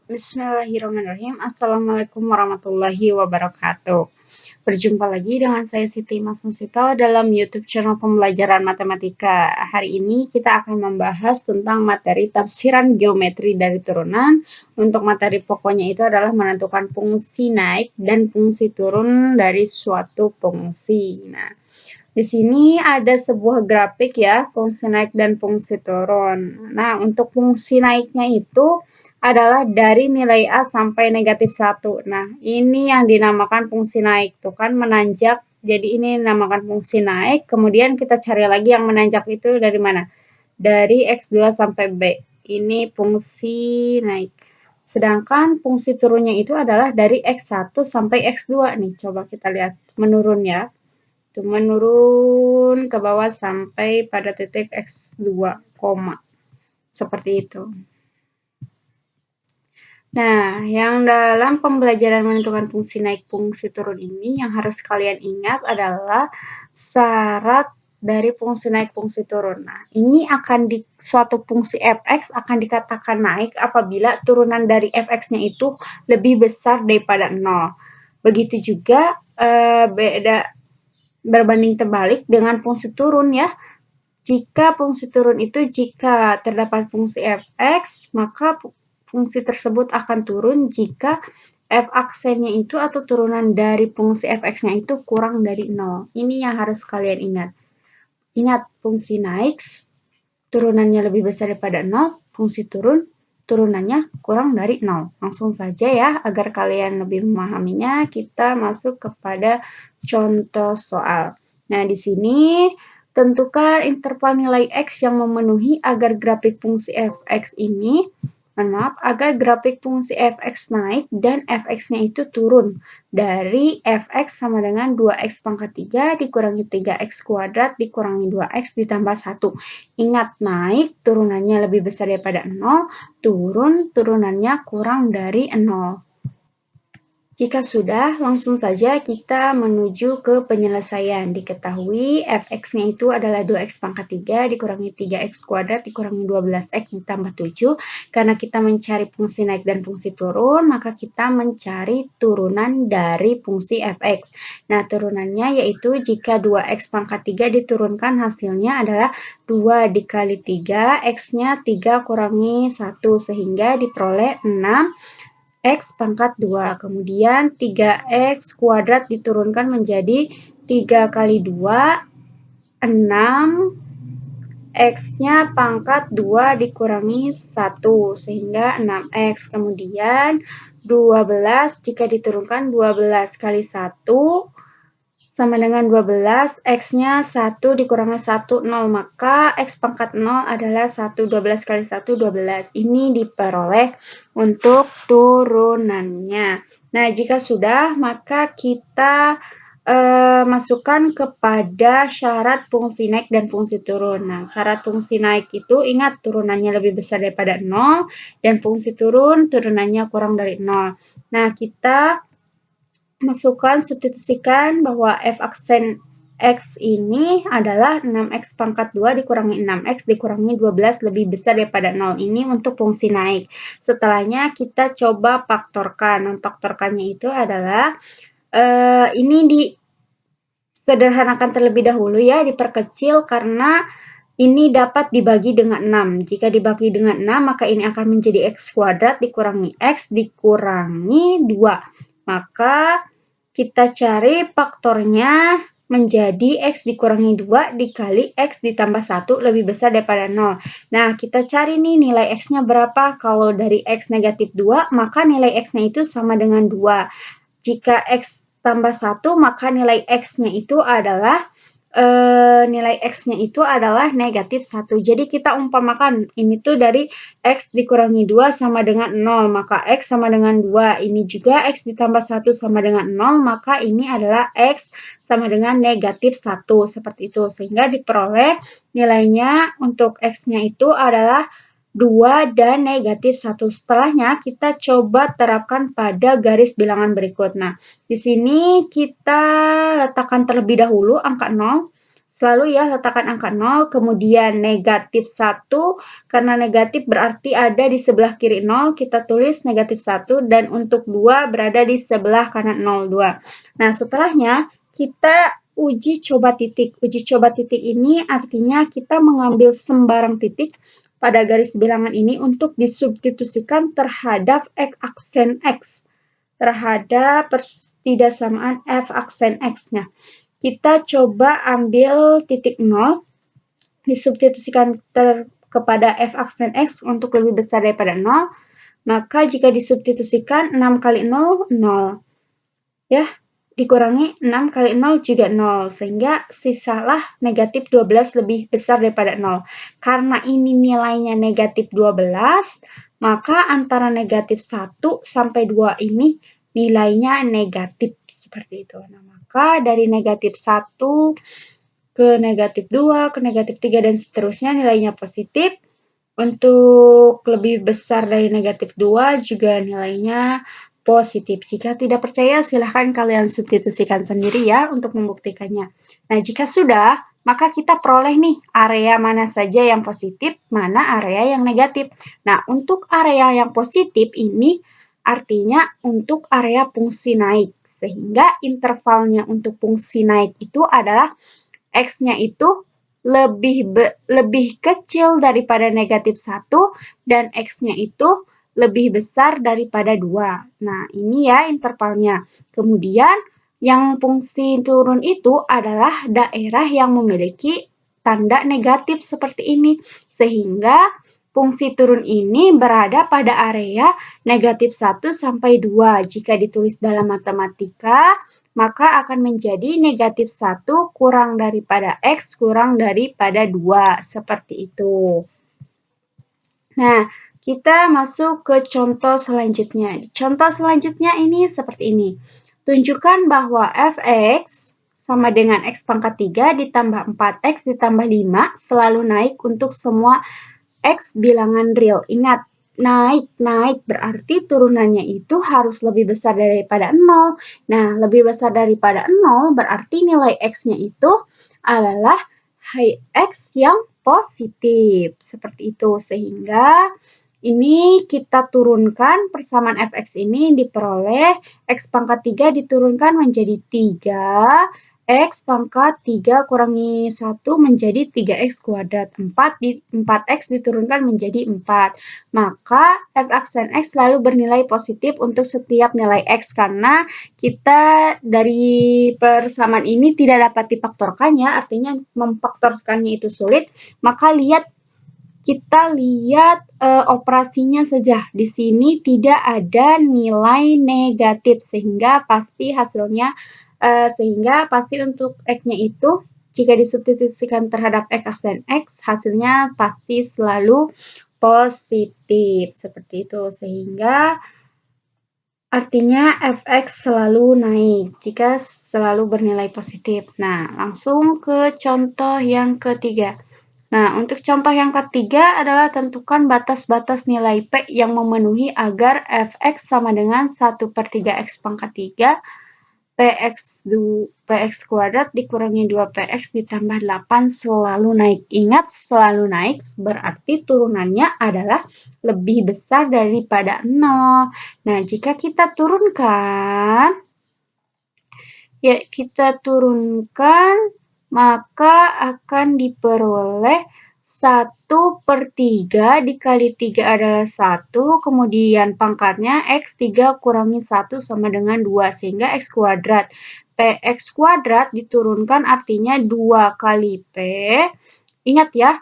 Bismillahirrahmanirrahim. Assalamualaikum warahmatullahi wabarakatuh. Berjumpa lagi dengan saya Siti Masmusito dalam YouTube channel pembelajaran matematika. Hari ini kita akan membahas tentang materi tafsiran geometri dari turunan. Untuk materi pokoknya itu adalah menentukan fungsi naik dan fungsi turun dari suatu fungsi. Nah, di sini ada sebuah grafik ya, fungsi naik dan fungsi turun. Nah, untuk fungsi naiknya itu adalah dari nilai A sampai negatif 1. Nah, ini yang dinamakan fungsi naik. Tuh kan menanjak, jadi ini dinamakan fungsi naik. Kemudian kita cari lagi yang menanjak itu dari mana? Dari X2 sampai B. Ini fungsi naik. Sedangkan fungsi turunnya itu adalah dari X1 sampai X2 nih. Coba kita lihat menurun ya. Itu menurun ke bawah sampai pada titik X2, seperti itu. Nah, yang dalam pembelajaran menentukan fungsi naik, fungsi turun ini yang harus kalian ingat adalah syarat dari fungsi naik, fungsi turun. Nah, ini akan di suatu fungsi f(x) akan dikatakan naik apabila turunan dari f(x)-nya itu lebih besar daripada 0. Begitu juga beda berbanding terbalik dengan fungsi turun ya. Jika fungsi turun itu jika terdapat fungsi f(x), maka fungsi tersebut akan turun jika f aksennya itu atau turunan dari fungsi f(x)-nya itu kurang dari 0. Ini yang harus kalian ingat. Ingat, fungsi naik turunannya lebih besar daripada 0, fungsi turun turunannya kurang dari 0. Langsung saja ya, agar kalian lebih memahaminya, kita masuk kepada contoh soal. Nah, di sini tentukan interval nilai X yang memenuhi agar grafik fungsi f(x) ini, agar grafik fungsi f(x) naik dan f(x)-nya itu turun dari f(x) sama dengan 2x pangkat 3 dikurangi 3x kuadrat dikurangi 2x ditambah 1. Ingat, naik turunannya lebih besar daripada 0, turun turunannya kurang dari 0. Jika sudah, langsung saja kita menuju ke penyelesaian. Diketahui f(x)-nya itu adalah 2x pangkat 3 dikurangi 3x kuadrat dikurangi 12x ditambah 7. Karena kita mencari fungsi naik dan fungsi turun, maka kita mencari turunan dari fungsi f(x). Nah, turunannya yaitu jika 2x pangkat 3 diturunkan hasilnya adalah 2 dikali 3, x-nya 3 kurangi 1, sehingga diperoleh 6 X pangkat 2. Kemudian 3X kuadrat diturunkan menjadi 3 kali 2, 6. X-nya pangkat 2 dikurangi 1, sehingga 6X. Kemudian 12, jika diturunkan 12 kali 1, sama dengan 12, X-nya 1 dikurangi 1, 0. Maka X pangkat 0 adalah 1, 12 kali 1, 12. Ini diperoleh untuk turunannya. Nah, jika sudah, maka kita masukkan kepada syarat fungsi naik dan fungsi turun. Nah, syarat fungsi naik itu ingat turunannya lebih besar daripada 0, dan fungsi turun turunannya kurang dari 0. Nah, kita masukkan, substitusikan bahwa f aksen X ini adalah 6X pangkat 2 dikurangi 6X dikurangi 12 lebih besar daripada 0. Ini untuk fungsi naik. Setelahnya kita coba faktorkan. Memfaktorkannya itu adalah ini disederhanakan terlebih dahulu ya, diperkecil karena ini dapat dibagi dengan 6. Jika dibagi dengan 6, maka ini akan menjadi X kuadrat dikurangi X dikurangi 2. Maka kita cari faktornya menjadi X dikurangi 2 dikali X ditambah 1 lebih besar daripada 0. Nah, kita cari nih nilai X-nya berapa. Kalau dari X negatif 2, maka nilai X-nya itu sama dengan 2. Jika X tambah 1, maka nilai X-nya itu adalah nilai X-nya itu adalah negatif 1. Jadi kita umpamakan ini tuh dari X dikurangi 2 sama dengan 0, maka X sama dengan 2. Ini juga X ditambah 1 sama dengan 0, maka ini adalah X sama dengan negatif 1. Seperti itu. Sehingga diperoleh nilainya untuk X-nya itu adalah 2 dan negatif 1. Setelahnya kita coba terapkan pada garis bilangan berikut. Nah, di sini kita letakkan terlebih dahulu angka 0 Selalu ya letakkan angka 0, kemudian negatif 1, karena negatif berarti ada di sebelah kiri 0, kita tulis negatif 1, dan untuk 2 berada di sebelah kanan 0, 2. Nah, setelahnya kita uji coba titik. Uji coba titik ini artinya kita mengambil sembarang titik pada garis bilangan ini untuk disubstitusikan terhadap X aksen X, terhadap pertidaksamaan F aksen X-nya. Kita coba ambil titik 0, disubstitusikan kepada F aksen X untuk lebih besar daripada 0, maka jika disubstitusikan 6 kali 0, 0. Ya, dikurangi 6 kali 0 juga 0, sehingga sisalah negatif 12 lebih besar daripada 0. Karena ini nilainya negatif 12, maka antara negatif 1 sampai 2 ini nilainya negatif, seperti itu. Nah, maka dari negatif 1 ke negatif 2, ke negatif 3, dan seterusnya nilainya positif. Untuk lebih besar dari negatif 2 juga nilainya positif. Jika tidak percaya, silahkan kalian substitusikan sendiri ya untuk membuktikannya. Nah, jika sudah, maka kita peroleh nih area mana saja yang positif, mana area yang negatif. Nah, untuk area yang positif ini artinya untuk area fungsi naik, sehingga intervalnya untuk fungsi naik itu adalah X-nya itu lebih kecil daripada negatif 1 dan X-nya itu lebih besar daripada 2. Nah, ini ya intervalnya. Kemudian, yang fungsi turun itu adalah daerah yang memiliki tanda negatif seperti ini. Sehingga fungsi turun ini berada pada area negatif 1 sampai 2. Jika ditulis dalam matematika, maka akan menjadi negatif 1 kurang daripada X kurang daripada 2. Seperti itu. Nah, kita masuk ke contoh selanjutnya. Contoh selanjutnya ini seperti ini. Tunjukkan bahwa fx sama dengan x pangkat 3 ditambah 4x ditambah 5 selalu naik untuk semua X bilangan real. Ingat, naik berarti turunannya itu harus lebih besar daripada 0. Nah, lebih besar daripada 0 berarti nilai X-nya itu adalah X yang positif. Seperti itu. Sehingga ini kita turunkan persamaan fx ini diperoleh X pangkat 3 diturunkan menjadi 3. X pangkat 3 kurangi 1 menjadi 3X kuadrat. 4X diturunkan menjadi 4. Maka F aksen X selalu bernilai positif untuk setiap nilai X. Karena kita dari persamaan ini tidak dapat difaktorkan ya. Artinya memfaktorkannya itu sulit. Maka kita lihat operasinya saja. Di sini tidak ada nilai negatif. Sehingga pasti hasilnya untuk X-nya itu jika disubstitusikan terhadap X aksen X, hasilnya pasti selalu positif. Seperti itu. Sehingga artinya fx selalu naik jika selalu bernilai positif. Nah, langsung ke contoh yang ketiga. Nah, untuk contoh yang ketiga adalah tentukan batas-batas nilai P yang memenuhi agar fx sama dengan 1/3 X pangkat 3 px kuadrat dikurangi 2px ditambah 8 selalu naik. Ingat, selalu naik berarti turunannya adalah lebih besar daripada 0. Nah, jika kita turunkan, maka akan diperoleh 1/3 dikali 3 adalah 1, kemudian pangkatnya X 3 kurangi 1 sama dengan 2, sehingga X kuadrat. Px kuadrat diturunkan artinya 2 kali P. Ingat ya,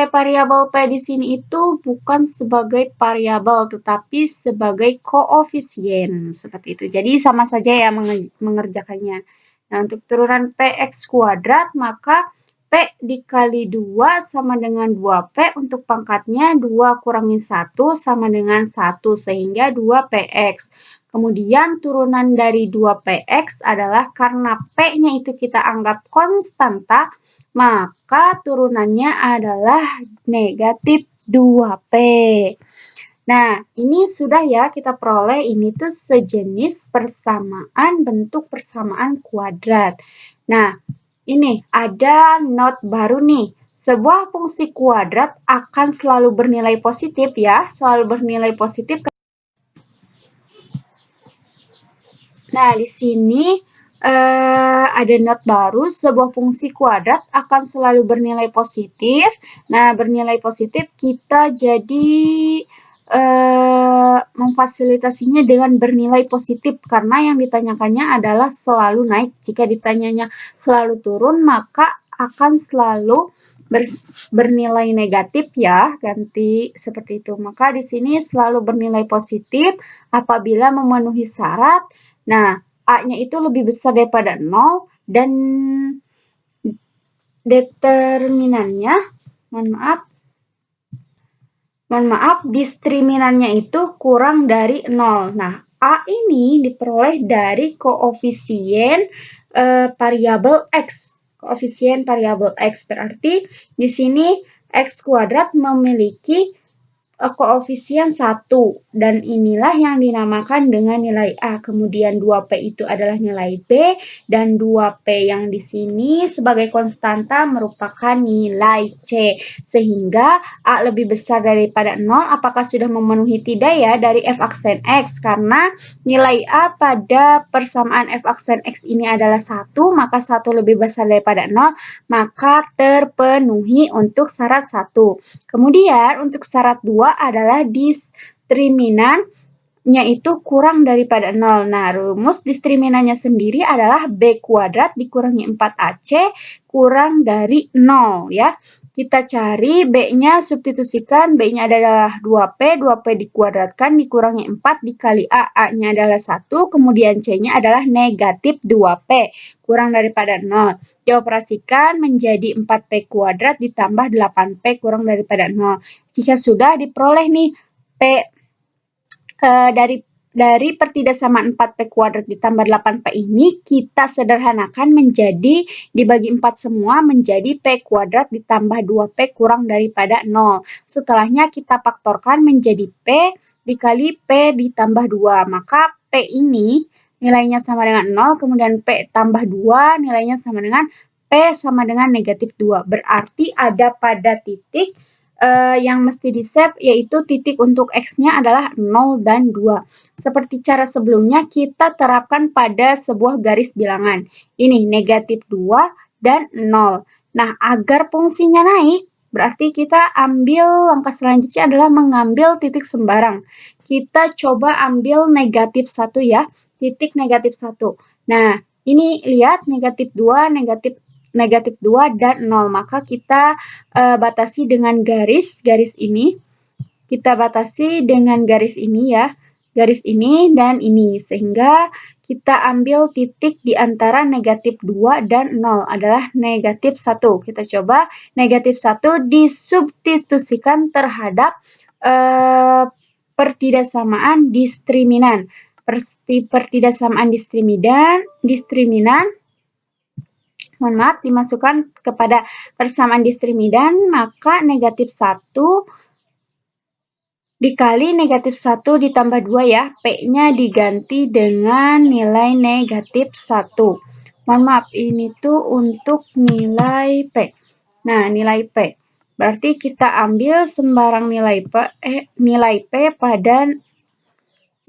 variabel P di sini itu bukan sebagai variabel, tetapi sebagai koefisien. Seperti itu. Jadi sama saja ya mengerjakannya. Nah, untuk turunan Px kuadrat, maka P dikali 2 sama dengan 2P, untuk pangkatnya 2 kurangi 1 sama dengan 1, sehingga 2Px. Kemudian turunan dari 2Px adalah karena P-nya itu kita anggap konstanta, maka turunannya adalah negatif 2P. Nah, ini sudah ya kita peroleh, ini tuh sejenis persamaan bentuk persamaan kuadrat. Nah, Ini ada not baru nih. Sebuah fungsi kuadrat akan selalu bernilai positif ya, selalu bernilai positif. Nah, di sini ada not baru, sebuah fungsi kuadrat akan selalu bernilai positif. Nah, bernilai positif kita jadi memfasilitasinya dengan bernilai positif karena yang ditanyakannya adalah selalu naik. Jika ditanyanya selalu turun, maka akan selalu bernilai negatif ya, ganti seperti itu. Maka di sini selalu bernilai positif apabila memenuhi syarat. Nah, A-nya itu lebih besar daripada 0 dan determinannya, mohon maaf, diskriminannya itu kurang dari 0. Nah, A ini diperoleh dari koefisien variabel X. Koefisien variabel X berarti di sini X kuadrat memiliki koefisien 1 dan inilah yang dinamakan dengan nilai A. Kemudian 2P itu adalah nilai B dan 2P yang di sini sebagai konstanta merupakan nilai C. Sehingga A lebih besar daripada 0 apakah sudah memenuhi? Tidak ya dari F aksen X karena nilai A pada persamaan F aksen X ini adalah 1 maka 1 lebih besar daripada 0 maka terpenuhi untuk syarat 1. Kemudian untuk syarat 2 adalah diskriminannya itu kurang daripada 0. Nah, rumus diskriminannya sendiri adalah B kuadrat dikurangi 4AC kurang dari 0 ya. Kita cari B-nya, substitusikan, B-nya adalah 2P, 2P dikuadratkan dikurangi 4 dikali A, A-nya adalah 1, kemudian C-nya adalah negatif 2P, kurang daripada 0. Dioperasikan menjadi 4P kuadrat ditambah 8P kurang daripada 0. Jika sudah diperoleh nih P dari pertidasamaan 4P kuadrat ditambah 8P ini, kita sederhanakan menjadi dibagi 4 semua menjadi P kuadrat ditambah 2P kurang daripada 0. Setelahnya kita faktorkan menjadi P dikali P ditambah 2. Maka P ini nilainya sama dengan 0, kemudian P tambah 2 nilainya sama dengan P sama dengan negatif 2. Berarti ada pada titik yang mesti di-save yaitu titik untuk X-nya adalah 0 dan 2. Seperti cara sebelumnya kita terapkan pada sebuah garis bilangan. Ini negatif 2 dan 0. Nah, agar fungsinya naik, berarti kita ambil langkah selanjutnya adalah mengambil titik sembarang. Kita coba ambil negatif 1 ya, titik negatif 1. Nah, ini lihat negatif 2, negatif 2 dan 0. Maka kita batasi dengan garis ini. Kita batasi dengan garis ini ya. Garis ini dan ini. Sehingga kita ambil titik di antara negatif 2 dan 0 adalah negatif 1. Kita coba negatif 1 disubstitusikan terhadap pertidasamaan diskriminan. Pertidasamaan diskriminan mohon maaf, dimasukkan kepada persamaan diskriminan, maka negatif 1 dikali negatif 1 ditambah 2 ya, P-nya diganti dengan nilai negatif 1. Mohon maaf, ini tuh untuk nilai P. Nah, nilai P. Berarti kita ambil sembarang nilai P pada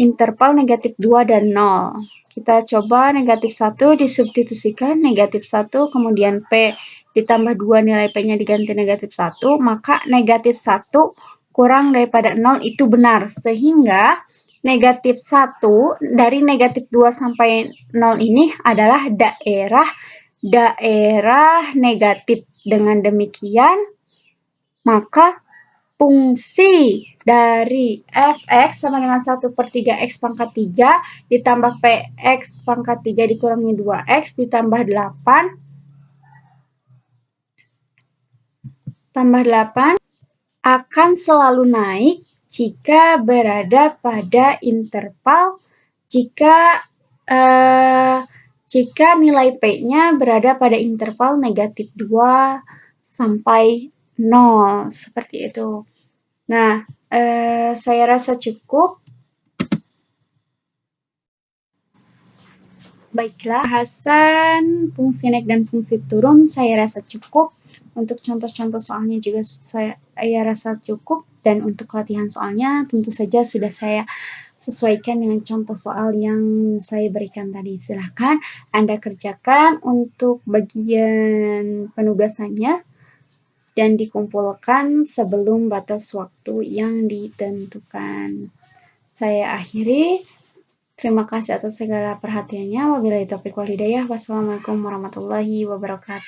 interval negatif 2 dan 0. Kita coba negatif 1 disubstitusikan, negatif 1, kemudian P ditambah 2 nilai P-nya diganti negatif 1, maka negatif 1 kurang daripada 0 itu benar. Sehingga negatif 1 dari negatif 2 sampai 0 ini adalah daerah negatif. Dengan demikian, maka fungsi dari fx sama dengan 1/3x pangkat 3 ditambah px pangkat 3 dikurangi 2x ditambah 8 tambah 8 akan selalu naik jika berada pada interval jika nilai P-nya berada pada interval negatif 2 sampai 0 seperti itu. Nah, saya rasa cukup. Baiklah, bahasan fungsi naik dan fungsi turun saya rasa cukup. Untuk contoh-contoh soalnya juga saya rasa cukup, dan untuk latihan soalnya tentu saja sudah saya sesuaikan dengan contoh soal yang saya berikan tadi. Silahkan Anda kerjakan untuk bagian penugasannya dan dikumpulkan sebelum batas waktu yang ditentukan. Saya akhiri. Terima kasih atas segala perhatiannya. Wabillahi taufiq wal hidayah. Wassalamualaikum warahmatullahi wabarakatuh.